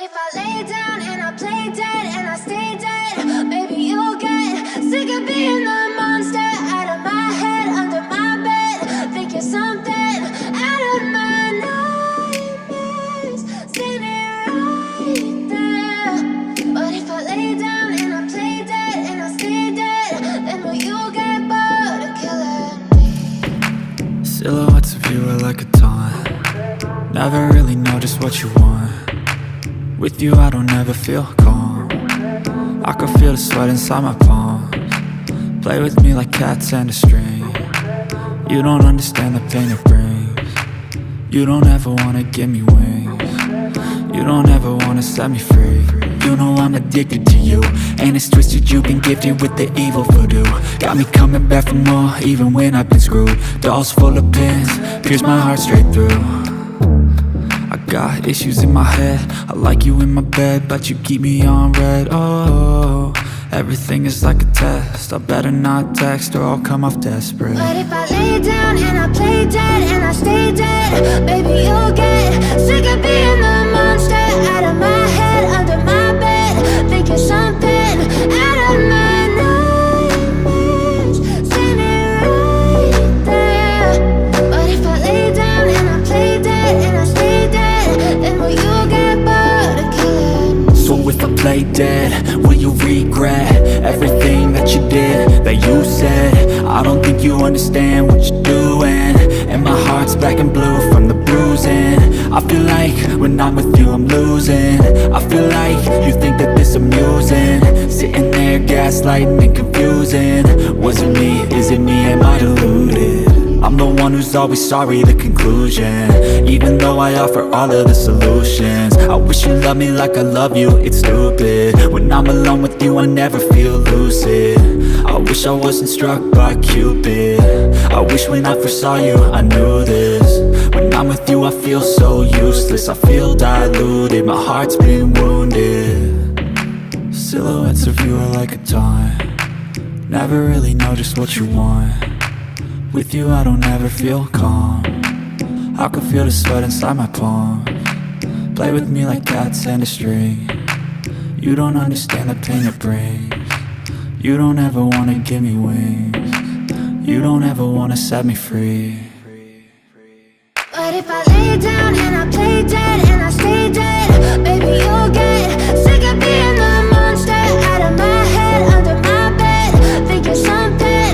if I lay down and I play dead and I stay dead, baby, you'll get sick of being the monster out of my head, under my bed. Think you're something out of my nightmares, standing right there. But if I lay down and I play dead and I stay dead, then will you get bored of killing me? Silhouettes of you are like a taunt. Never really know just what you want. With you I don't ever feel calm. I can feel the sweat inside my palms. Play with me like cats and a string. You don't understand the pain it brings. You don't ever wanna give me wings. You don't ever wanna set me free. You know I'm addicted to you, and it's twisted, you've been gifted with the evil voodoo. Got me coming back for more, even when I've been screwed. Dolls full of pins, pierce my heart straight through. I got issues in my head, I like you in my bed, but you keep me on red. Oh, everything is like a test, I better not text or I'll come off desperate. But if I lay down and I play dead and I stay dead, baby, you'll get sick of being the monster out of my head, under my bed. Think you're something out of my nightmares, standing right there. But if I lay down and I play dead and I stay dead, then will you get bored of killing me? So if I play dead, will you regret everything that you did, that you said? I don't think you understand what you're doing, and my heart's black and blue from the bruising. I feel like when I'm with you I'm losing. I feel like you think that this amusing, sitting there gaslighting and confusing. Was it me? Is it me? Am I deluded? I'm the one who's always sorry, the conclusion, even though I offer all of the solutions. I wish you loved me like I love you, it's stupid. When I'm alone with you I never feel lucid. I wish I wasn't struck by Cupid. I wish when I first saw you I knew this. When I'm with you I feel so useless, I feel diluted, my heart's been wounded. Silhouettes of you are like a taunt. Never really know just what you want. With you I don't ever feel calm. I can feel the sweat inside my palms. Play with me like cats and a string. You don't understand the pain it brings. You don't ever wanna give me wings. You don't ever wanna set me free. But if I lay down and I play dead and I stay dead, baby, you'll get sick of being the monster out of my head, under my bed. Think you're something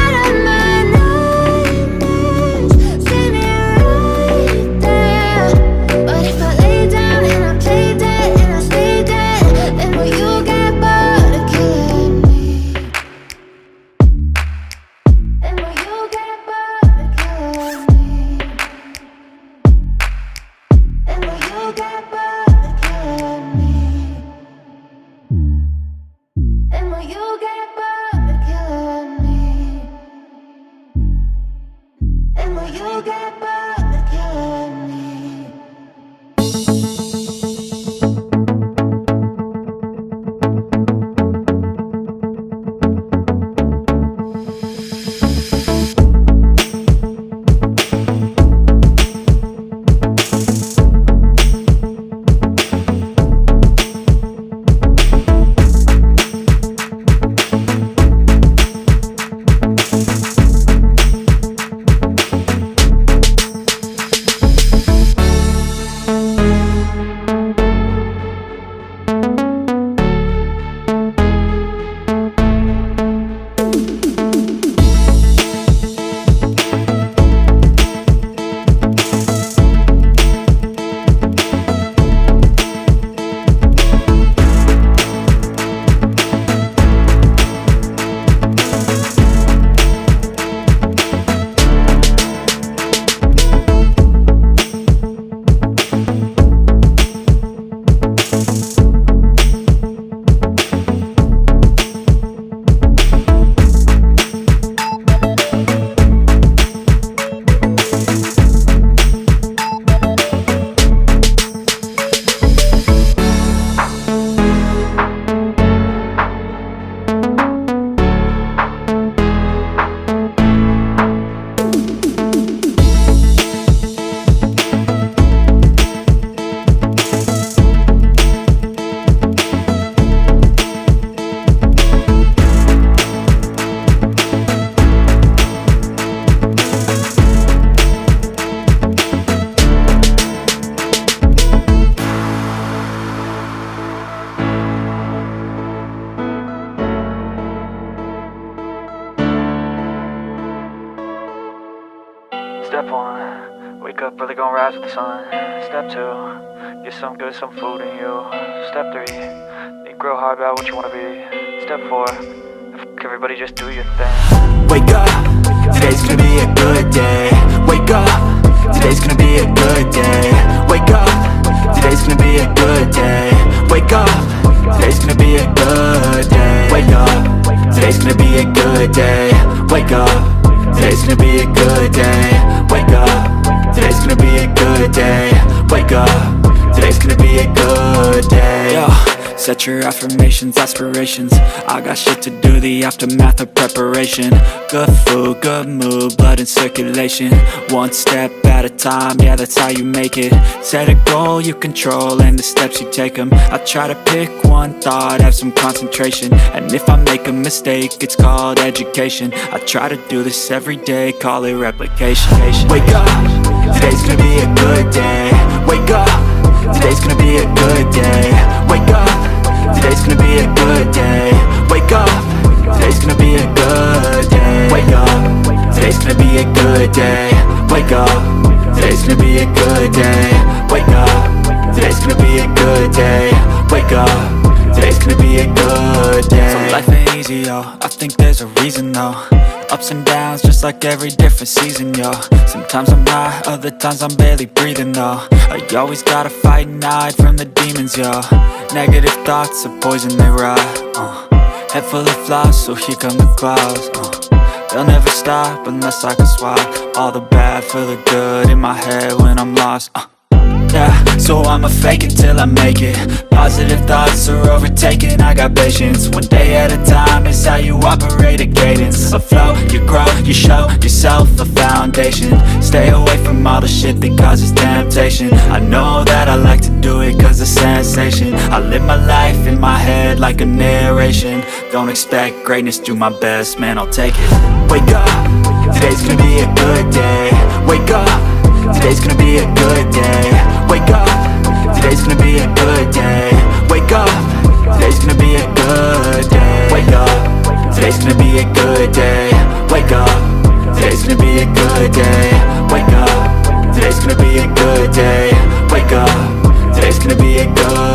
out of my nightmares, standing right there. But if I lay down and I play dead and I stay dead, then will you get bored of killing me? Then will you get bored of killing me? And will you get bored? up, really gonna rise with the sun. Step 2, get some good, some food in you. Step 3, think real hard about what you wanna be. Step 4, everybody just do your thing. Wake up, today's gonna be a good day. Wake up, today's gonna be a good day. Wake up, today's gonna be a good day. Wake up, today's gonna be a good day. Wake up, today's gonna be a good day. Wake up, today's gonna be a good day. Wake up, today's gonna be a good day. Wake up, today's gonna be a good day. Yo, set your affirmations, aspirations. I got shit to do, the aftermath of preparation. Good food, good mood, blood in circulation. One step at a time, yeah, that's how you make it. Set a goal you control and the steps you take them. I try to pick one thought, have some concentration. And if I make a mistake, it's called education. I try to do this every day, call it replication. Wake up, today's gonna be a good day. Wake up, today's gonna be a good day. Wake up, today's gonna be a good day. Wake up, today's gonna be a good day. Wake up, today's gonna be a good day. Wake up, today's gonna be a good day. Wake up, today's gonna be a good day. Wake up, today's gonna be a good day. So life ain't easy, yo, I think there's a reason though. Ups and downs, just like every different season, yo. Sometimes I'm high, other times I'm barely breathing, though. I always gotta fight and hide from the demons, yo. Negative thoughts are poison, they rot. Head full of flies, so here come the clouds. They'll never stop unless I can swap all the bad for the good in my head when I'm lost. Yeah, so I'ma fake it till I make it. Positive thoughts are overtaken, I got patience. One day at a time is how you operate a cadence. A flow, you grow, you show yourself a foundation. Stay away from all the shit that causes temptation. I know that I like to do it cause it's sensation. I live my life in my head like a narration. Don't expect greatness, do my best, man, I'll take it. Wake up, today's gonna be a good day. Wake up, today's gonna be a good day. Wake up, today's gonna be a good day. Wake up, today's gonna be a good day. Wake up, today's gonna be a good day. Wake up, today's gonna be a good day. Wake up, today's gonna be a good day. Wake up, today's gonna be a good day.